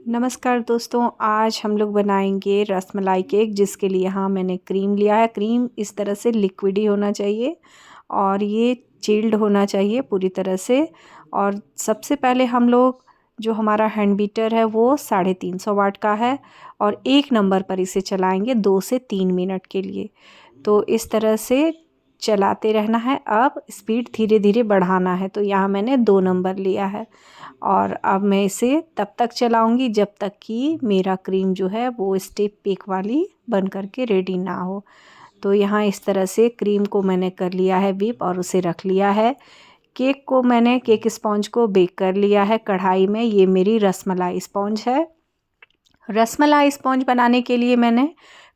नमस्कार दोस्तों, आज हम लोग बनाएंगे रसमलाई केक, जिसके लिए यहाँ मैंने क्रीम लिया है। क्रीम इस तरह से लिक्विड ही होना चाहिए और ये चिल्ड होना चाहिए पूरी तरह से। और सबसे पहले हम लोग जो हमारा हैंड बीटर है वो 350 वाट का है और 1 नंबर पर इसे चलाएंगे 2 से 3 मिनट के लिए। तो इस तरह से चलाते रहना है। अब स्पीड धीरे धीरे बढ़ाना है, तो यहाँ मैंने 2 नंबर लिया है और अब मैं इसे तब तक चलाऊंगी जब तक कि मेरा क्रीम जो है वो स्टेप पेक वाली बन करके रेडी ना हो। तो यहाँ इस तरह से क्रीम को मैंने कर लिया है व्हिप और उसे रख लिया है। केक को मैंने केक स्पॉन्ज को बेक कर लिया है कढ़ाई में। ये मेरी रसमलाई स्पॉन्ज है। रसमलाई स्पॉन्ज बनाने के लिए मैंने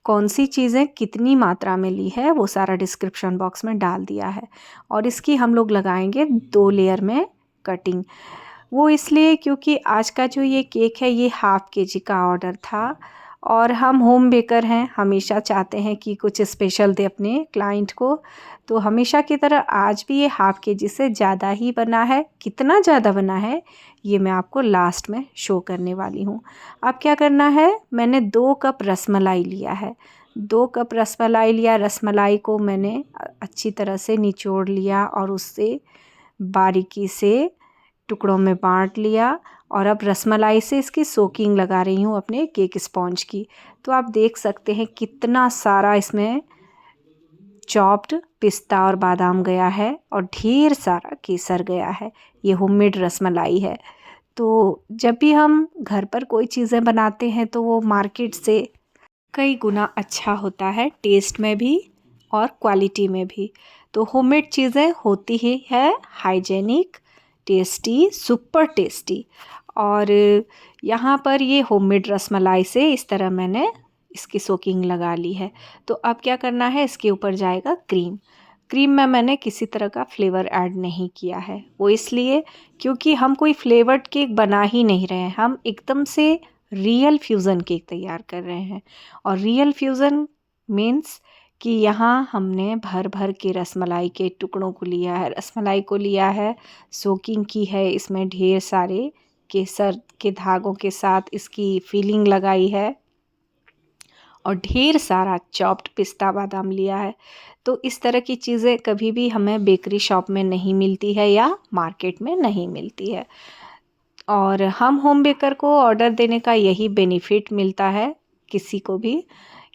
कौन सी चीज़ें कितनी मात्रा में ली है वो सारा डिस्क्रिप्शन बॉक्स में डाल दिया है। और इसकी हम लोग लगाएंगे 2 लेयर में कटिंग। वो इसलिए क्योंकि आज का जो ये केक है ये हाफ़ केजी का ऑर्डर था और हम होम बेकर हैं, हमेशा चाहते हैं कि कुछ स्पेशल दे अपने क्लाइंट को। तो हमेशा की तरह आज भी ये हाफ़ केजी से ज़्यादा ही बना है। कितना ज़्यादा बना है ये मैं आपको लास्ट में शो करने वाली हूँ। अब क्या करना है, मैंने 2 कप रसमलाई लिया है। 2 कप रसमलाई लिया। रसमलाई को मैंने अच्छी तरह से निचोड़ लिया और उससे बारीकी से टुकड़ों में बांट लिया और अब रसमलाई से इसकी सोकिंग लगा रही हूँ अपने केक स्पॉन्ज की। तो आप देख सकते हैं कितना सारा इसमें चॉप्ड पिस्ता और बादाम गया है और ढेर सारा केसर गया है। ये होममेड रसमलाई है। तो जब भी हम घर पर कोई चीज़ें बनाते हैं तो वो मार्केट से कई गुना अच्छा होता है, टेस्ट में भी और क्वालिटी में भी। तो होममेड चीज़ें होती ही है हाइजेनिक, टेस्टी, सुपर टेस्टी। और यहाँ पर ये होममेड रसमलाई से इस तरह मैंने इसकी सोकिंग लगा ली है। तो अब क्या करना है, इसके ऊपर जाएगा क्रीम। क्रीम में मैंने किसी तरह का फ्लेवर ऐड नहीं किया है। वो इसलिए क्योंकि हम कोई फ्लेवर्ड केक बना ही नहीं रहे हैं, हम एकदम से रियल फ्यूज़न केक तैयार कर रहे हैं। और रियल फ्यूज़न मीन्स कि यहाँ हमने भर भर के रसमलाई के टुकड़ों को लिया है, रसमलाई को लिया है, सोकिंग की है, इसमें ढेर सारे केसर के धागों के साथ इसकी फीलिंग लगाई है और ढेर सारा चॉप्ड पिस्ता बादाम लिया है। तो इस तरह की चीज़ें कभी भी हमें बेकरी शॉप में नहीं मिलती है या मार्केट में नहीं मिलती है। और हम होम बेकर को ऑर्डर देने का यही बेनिफिट मिलता है किसी को भी,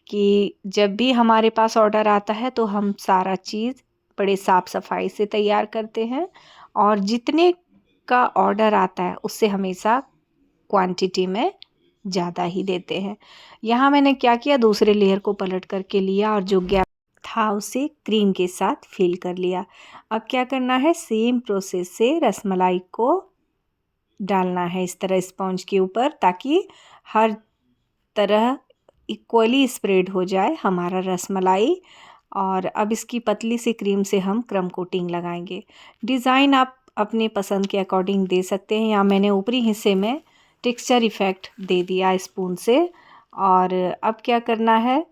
कि जब भी हमारे पास ऑर्डर आता है तो हम सारा चीज़ बड़े साफ़ सफाई से तैयार करते हैं और जितने का ऑर्डर आता है उससे हमेशा क्वांटिटी में ज़्यादा ही देते हैं। यहाँ मैंने क्या किया, दूसरे लेयर को पलट करके लिया और जो गैप था उसे क्रीम के साथ फिल कर लिया। अब क्या करना है, सेम प्रोसेस से रसमलाई को डालना है इस तरह स्पॉन्ज के ऊपर, ताकि हर तरह इक्वली स्प्रेड हो जाए हमारा रसमलाई। और अब इसकी पतली सी क्रीम से हम क्रम कोटिंग लगाएंगे। डिज़ाइन आप अपने पसंद के अकॉर्डिंग दे सकते हैं। यहाँ मैंने ऊपरी हिस्से में टेक्सचर इफ़ेक्ट दे दिया स्पून से। और अब क्या करना है,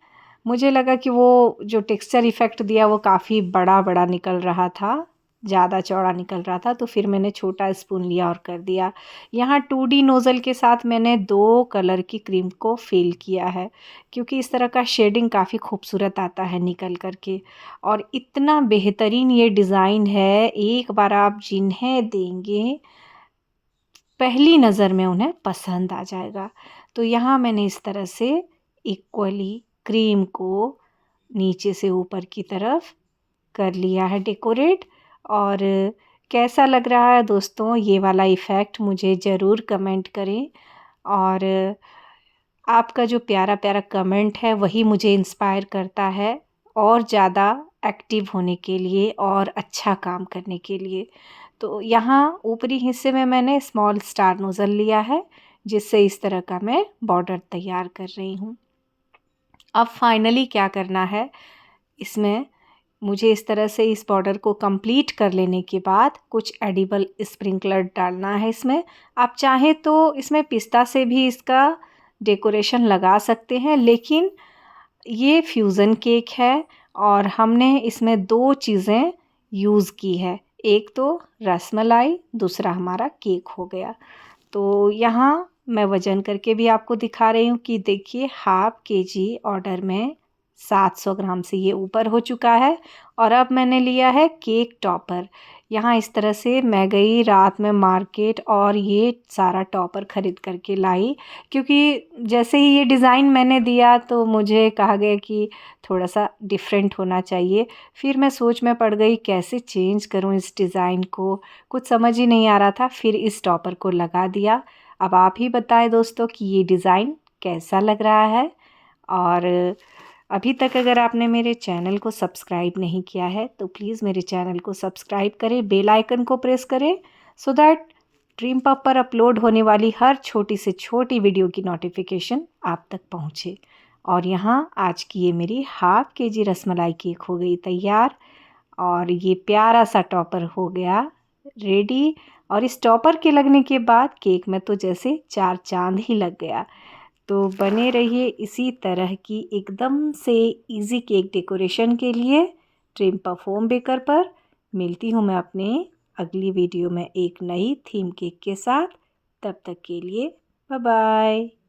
मुझे लगा कि वो जो टेक्सचर इफ़ेक्ट दिया वो काफ़ी बड़ा बड़ा निकल रहा था, ज़्यादा चौड़ा निकल रहा था, तो फिर मैंने छोटा स्पून लिया और कर दिया। यहाँ 2D नोज़ल के साथ मैंने 2 कलर की क्रीम को फिल किया है, क्योंकि इस तरह का शेडिंग काफ़ी खूबसूरत आता है निकल कर के। और इतना बेहतरीन ये डिज़ाइन है, एक बार आप जिन्हें देंगे पहली नज़र में उन्हें पसंद आ जाएगा। तो यहाँ मैंने इस तरह से इक्वली क्रीम को नीचे से ऊपर की तरफ कर लिया है डेकोरेट। और कैसा लग रहा है दोस्तों ये वाला इफ़ेक्ट, मुझे ज़रूर कमेंट करें। और आपका जो प्यारा प्यारा कमेंट है वही मुझे इंस्पायर करता है और ज़्यादा एक्टिव होने के लिए और अच्छा काम करने के लिए। तो यहाँ ऊपरी हिस्से में मैंने स्मॉल स्टार नोज़ल लिया है, जिससे इस तरह का मैं बॉर्डर तैयार कर रही हूँ। अब फाइनली क्या करना है, इसमें मुझे इस तरह से इस बॉर्डर को कंप्लीट कर लेने के बाद कुछ एडिबल स्प्रिंकलर डालना है इसमें। आप चाहें तो इसमें पिस्ता से भी इसका डेकोरेशन लगा सकते हैं, लेकिन ये फ्यूज़न केक है और हमने इसमें 2 चीज़ें यूज़ की है, एक तो रसमलाई, दूसरा हमारा केक हो गया। तो यहाँ मैं वज़न करके भी आपको दिखा रही हूँ कि देखिए हाफ़ केजी ऑर्डर में 700 ग्राम से ये ऊपर हो चुका है। और अब मैंने लिया है केक टॉपर। यहाँ इस तरह से मैं गई रात में मार्केट और ये सारा टॉपर ख़रीद करके लाई, क्योंकि जैसे ही ये डिज़ाइन मैंने दिया तो मुझे कहा गया कि थोड़ा सा डिफरेंट होना चाहिए। फिर मैं सोच में पड़ गई कैसे चेंज करूँ इस डिज़ाइन को, कुछ समझ ही नहीं आ रहा था। फिर इस टॉपर को लगा दिया। अब आप ही बताएं दोस्तों कि ये डिज़ाइन कैसा लग रहा है। और अभी तक अगर आपने मेरे चैनल को सब्सक्राइब नहीं किया है तो प्लीज़ मेरे चैनल को सब्सक्राइब करें, बेल आइकन को प्रेस करें, सो दैट ड्रीम पब पर अपलोड होने वाली हर छोटी से छोटी वीडियो की नोटिफिकेशन आप तक पहुंचे। और यहाँ आज की ये मेरी हाफ़ केजी रसमलाई केक हो गई तैयार। और ये प्यारा सा टॉपर हो गया रेडी। और इस टॉपर के लगने के बाद केक में तो जैसे 4 चांद ही लग गया। तो बने रहिए इसी तरह की एकदम से इजी केक डेकोरेशन के लिए ड्रीम पब होम बेकर पर। मिलती हूँ मैं अपने अगली वीडियो में एक नई थीम केक के साथ। तब तक के लिए बाय बाय।